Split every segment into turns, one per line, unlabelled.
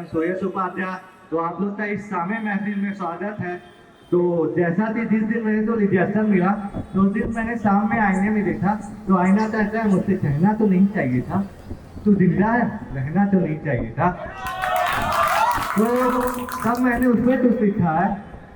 सुयश उपाध्याय। तो आप लोग का इस सामे महफिल में स्वागत है। तो जैसा कि जिस दिन मेरे को रिजेक्शन मिला तो उस दिन मैंने शाम में आईने में देखा तो आईना कहता है मुझसे कहना तो नहीं चाहिए था, तू जिंदा है, रहना तो नहीं चाहिए था। तो तब मैंने उसमें कुछ सीखा है,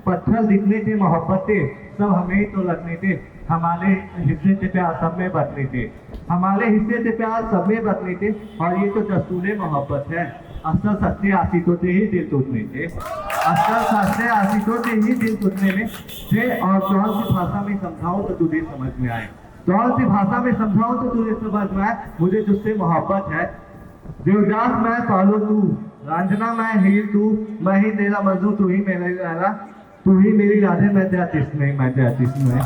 पत्थर दिखने थे मोहब्बत थे, सब हमें ही तो लगने थे, हमारे हिस्से से प्यार सब में बटने थे, हमारे हिस्से से प्यार सब में बटने थे। और ये तो दस्तूर मोहब्बत है, असल सच्चे आशिकों से ही दिल टूटने थे, असल सच्चे आशिकों से ही दिल टूटने में थे। और कौन सी भाषा में समझाऊं तो तुझे समझ में आए, कौन सी भाषा में समझाऊं तो तुझे समझ में आए, मुझे तुझसे मोहब्बत है। देवदास मैं पालो तू, रांझना मैं हीर तू, मैं ही तेरा मजनू तू ही मेरा लैला, तू ही मेरी राधे मैं तेरा कृष्ण मैं तेरा कृष्ण है।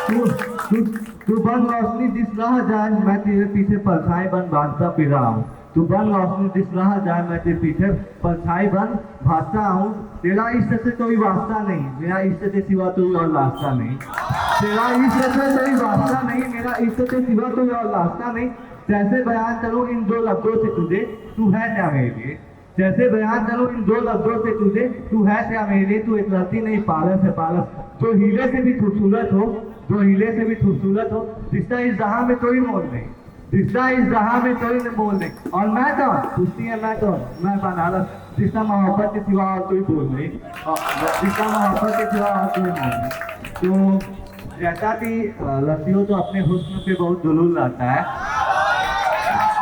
तू तू तू बन रोशनी जिस राह जाए मैं तेरे पीछे परछाई बन भागता फिर रहा हूँ, तू बन रोशनी जिस राह जाए मैं तेरे पीछे परछाई बन भागता हूँ। तेरा इश्क से कोई वास्ता नहीं, मेरा इश्क से सिवा कोई और रास्ता नहीं, तेरा इश्क से कोई वास्ता नहीं, मेरा इश्क से सिवा कोई और रास्ता नहीं। कैसे बयान करूं इन दो लफ्जों से तुझे, तू है क्या मेरे लिए, कैसे बयान करूं इन दो लफ्जों से तुझे, तू है क्या मेरे लिए, तू एक लड़की नहीं पारस है पारस, जो हीले से भी खूबसूरत हो, जो हीले से भी खूबसूरत हो। रिश्ता इस जहां में कोई मोल नहीं, रिश्ता इस जहां में कोई मोल नहीं। और मैं कौन पूछती है, मैं कौन, मैं बनारस, रिश्ता मोहब्बत के सिवा और कोई बोल नहीं, रिश्ता मोहब्बत के सिवा और कोई बोल नहीं। तो जैसा कि लड़कियों तो अपने हुस्न पे बहुत जुलूल रहता है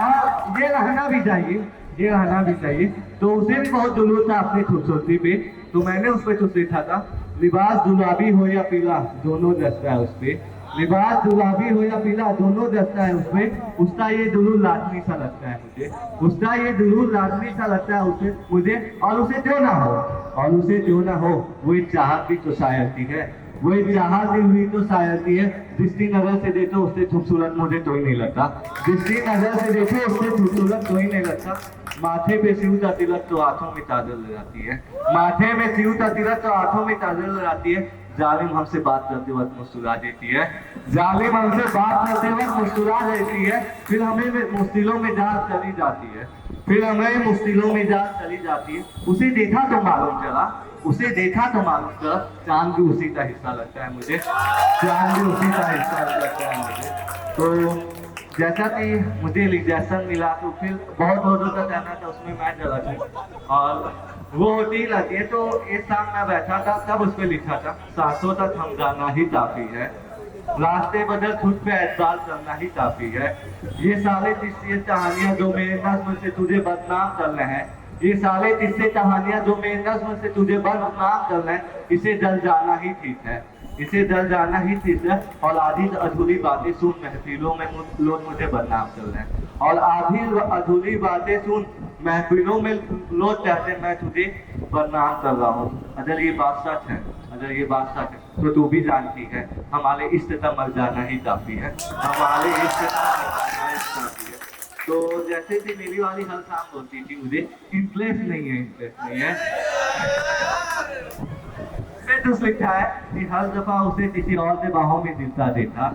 और ये रहना भी चाहिए, ये रहना भी चाहिए। तो उसे भी बहुत जुलूल था अपनी खूबसूरती पे। तो मैंने उस पर कुछ लिखा था, लिबास गुलाबी हो या पीला दोनों जचता है उस पे, लिबास गुलाबी हो या पीला दोनों जचता है उसपे, उसका ये जुलूल लाजमी सा लगता है मुझे, उसका ये जुलूल लाजमी सा लगता है उसे मुझे। और उसे क्यों ना हो, और उसे क्यों ना हो, वो एक चाहत भी तो शायरी है, वो एक चाहत भी हुई तो शायरी है। जिसकी नजर से देखो उससे खूबसूरत मुझे तो ही नहीं लगता, जिसकी नजर से देखो उससे खूबसूरत तो ही नहीं लगता। माथे पे सिंह का तिलक तो आंखों में चादर लगाती है, माथे में सिंह का तिलक तो आंखों में चादर लगाती है। जालिम हमसे बात करते वक्त मुस्कुरा देती है, जालिम हमसे बात करते वक्त मुस्कुरा देती है, फिर हमें मुश्किलों में जा चली जाती है, फिर हमें मुश्किलों में जा चली जाती है। उसे देखा तो मालूम चला, उसे देखा तो मालूम चला, चांद भी उसी का हिस्सा लगता है मुझे, चांद भी उसी का हिस्सा लगता है मुझे। तो जैसा कि मुझे रिजेक्शन मिला तो फिर बहुत लोगों का कहना था उसमें मैं चला था और वो होती ही रहती है। तो एक शाम मैं बैठा था तब उस पर लिखा था, सांसों तक हम जाना ही काफी है, रास्ते बदल खुद पे एतबार करना ही काफी है, ये साले किस्से कहानियां जो मेरे नस्म से तुझे बदनाम कर रहे हैं, ये साले किस्से कहानियां जो मेरे नस्म से तुझे बदनाम कर रहे हैं, इसे जल जाना ही ठीक है, इसे जल जाना ही ठीक है। और आधी अधूरी बातें सुन महफिलों में लोग मुझे बदनाम कर रहे हैं, और आधी अधूरी बातें सुन महफिलों में लोग कहते हैं मैं तुझे बदनाम कर रहा हूँ। अगर ये बात सच है, अगर ये बात सच है तो तू भी जानती है हमारे इश्क तक मर जाना ही काफी है, हमारे इश्क तक मर जाना ही काफी है। तो जैसे कि मेरी वाली हर शाम बोलती थी मुझे इंटरेस्ट नहीं है, इंटरेस्ट नहीं है। फिर लिखा है कि हर दफा उसे किसी और से बाहों में दिलता देखा,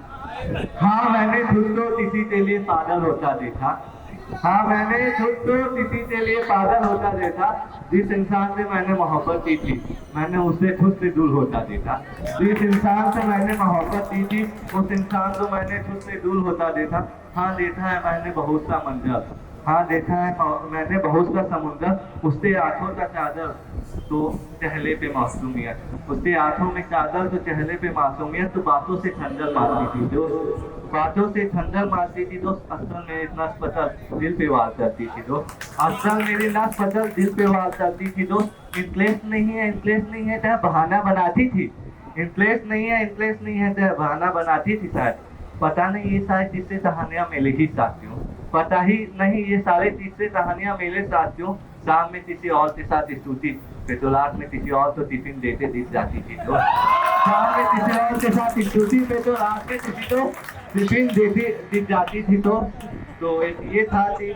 हाँ मैंने खुद को किसी के लिए पागल होता देखा, हाँ मैंने खुद को किसी के लिए पागल होता देखा, जिस इंसान से मैंने मोहब्बत की थी मैंने उससे खुद से दूर होता देखा, जिस इंसान से मैंने मोहब्बत की थी उस इंसान को मैंने खुद से दूर होता देखा। हाँ देखा है मैंने बहुत सा मंजर, हाँ देखा है मैंने बहुत सा समुंदर, उससे आंखों का चादर तो चेहरे पे मासूमियत, उसके आंखों में चादर तो चेहरे पे मासूमियत, तो बातों से खंजर मारती थी दोस्त, बातों से खंजर मारती थी दोस्त, असल मेरी नस पतल दिल पे वार करती थी दोस्त, असल मेरी नस पतल दिल पे वार करती थी दोस्त। इंटरेस्ट नहीं है, इंटरेस्ट नहीं है तो बहाना बनाती थी, इंटरेस्ट नहीं है, इंटरेस्ट नहीं है तो बहाना बनाती थी शायद, पता नहीं ये शायद किससे कहानियां मेरे ही साथियों, पता ही नहीं ये सारे किससे कहानियां मेरे साथियों। शाम में किसी और के साथ स्तुति, पेट्रोलाट में किसी और को टिफिन देते दिख जाती थी तो, शाम में किसी और के साथ स्तुति, पेट्रोलाट में किसी को टिफिन देती दिख जाती थी। तो ये था कि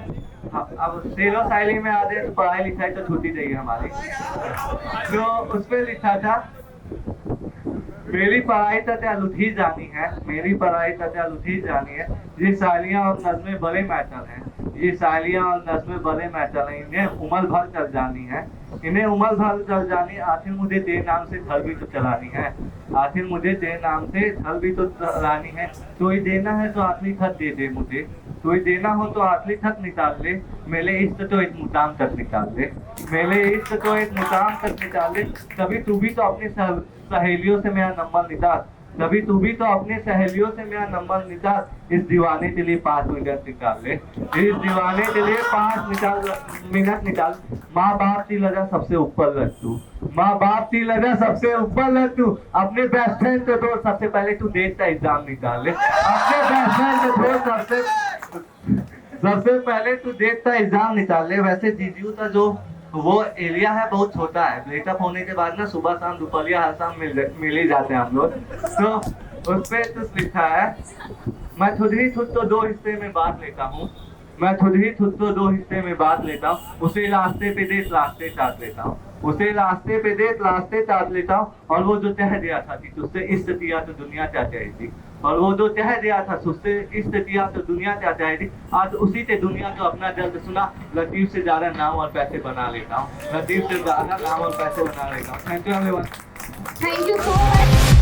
अब शेरो शायरी में आ जाए तो पढ़ाई लिखाई तो छूटी जाएगी हमारी। जो उस पर लिखा था, मेरी पढ़ाई तथा लुठी जानी है, मेरी पढ़ाई तथा लुठी जानी है, ये शायरियाँ और नज़में बड़े मैटर हैं, ये शायरियाँ और नज़्में भले मैं चलें, इन्हें उमर भर चल जानी है, इन्हें उमर भर चल जानी। आखिर मुझे तेरे नाम से घर भी तो चलानी है, आखिर मुझे तेरे नाम से घर भी तो चलानी है। तो ही देना है तो आखिरी खत दे दे मुझे, तो ही देना हो तो आखिरी खत निकाल ले, मेरे इश्क तो एक मुकाम तक निकाल ले, मेरे इश्क तो एक मुकाम तक निकाल ले। कभी तू भी तो अपनी सहेलियों से मेरा नंबर निकाल, कभी तू भी तो अपने सहेलियों से मेरा नंबर निकाल, इस दीवाने के लिए 5 मिनट निकाल ले, इस दीवाने के लिए 5 मिनट निकाल। माँ बाप की लगा सबसे ऊपर रख तू, माँ बाप की लगा सबसे ऊपर रख तू, अपने बेस्ट फ्रेंड को तो सबसे पहले तू देश का एग्जाम निकाल ले, अपने बेस्ट फ्रेंड को तो सबसे पहले तू देश का एग्जाम निकाल ले। वैसे जीजू का जो वो एरिया है बहुत छोटा है, ब्रेकअप होने के बाद ना सुबह शाम दोपहरिया हर शाम मिल ही जाते हैं हम लोग। तो उस पे तो लिखा है, मैं खुद ही खुद तो 2 हिस्से में बांट लेता हूँ, मैं खुद ही खुद को 2 हिस्से में बांट लेता हूँ, उसे रास्ते पे देख रास्ते काट लेता हूँ, उसे रास्ते पे देख रास्ते काट लेता हूँ। और वो जो कह दिया था कि तुझसे इश्क किया तो दुनिया क्या चाहेगी, और वो जो कह दिया था तुझसे इश्क किया तो दुनिया क्या चाहेगी, आज उसी से दुनिया को अपना दर्द सुना। लतीफ से ज्यादा नाम और पैसे बना लेता हूँ, लतीफ से ज्यादा नाम और पैसे बना लेता हूँ। Thank you everyone.
Thank you so much.